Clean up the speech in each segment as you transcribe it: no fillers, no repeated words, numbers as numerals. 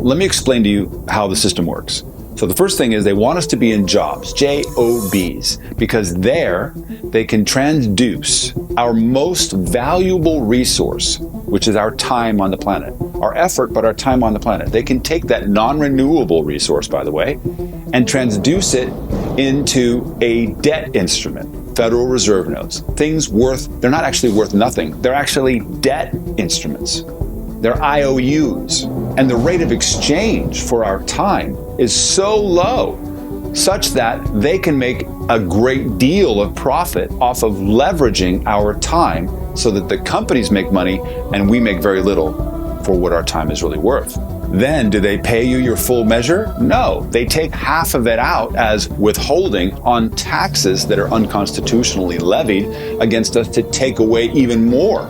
let me explain to you how the system works. So the first thing is they want us to be in jobs, J-O-Bs, because there they can transduce our most valuable resource, which is our time on the planet. Our effort, but our time on the planet. They can take that non-renewable resource, by the way, and transduce it into a debt instrument, Federal Reserve notes. Things they're not actually worth nothing. They're actually debt instruments. They're IOUs. And the rate of exchange for our time is so low, such that they can make a great deal of profit off of leveraging our time so that the companies make money and we make very little for what our time is really worth. Then, do they pay you your full measure? No, they take half of it out as withholding on taxes that are unconstitutionally levied against us to take away even more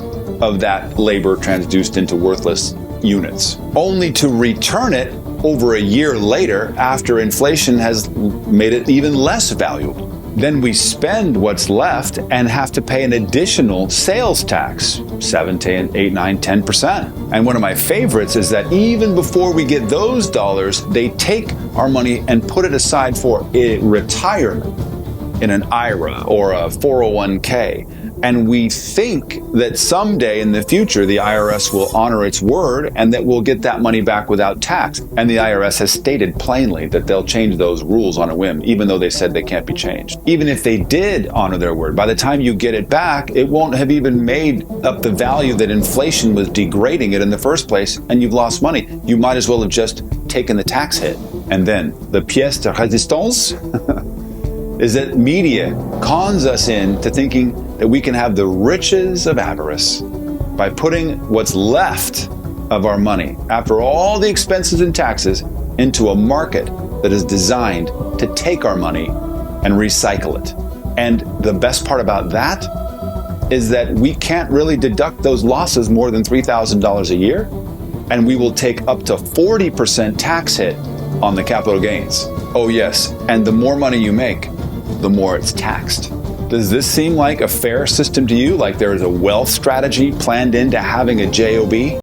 of that labor transduced into worthless units, only to return it over a year later after inflation has made it even less valuable. Then we spend what's left and have to pay an additional sales tax, 7 to 8, 9, 10%. And one of my favorites is that even before we get those dollars, they take our money and put it aside for a retirement in an IRA or a 401k. And we think that someday in the future, the IRS will honor its word and that we'll get that money back without tax. And the IRS has stated plainly that they'll change those rules on a whim, even though they said they can't be changed. Even if they did honor their word, by the time you get it back, it won't have even made up the value that inflation was degrading it in the first place, and you've lost money. You might as well have just taken the tax hit. And then the pièce de résistance is that media cons us into thinking that we can have the riches of avarice by putting what's left of our money, after all the expenses and taxes, into a market that is designed to take our money and recycle it. And the best part about that is that we can't really deduct those losses more than $3,000 a year, and we will take up to 40% tax hit on the capital gains. Oh yes, and the more money you make, the more it's taxed. Does this seem like a fair system to you? Like there is a wealth strategy planned into having a JOB?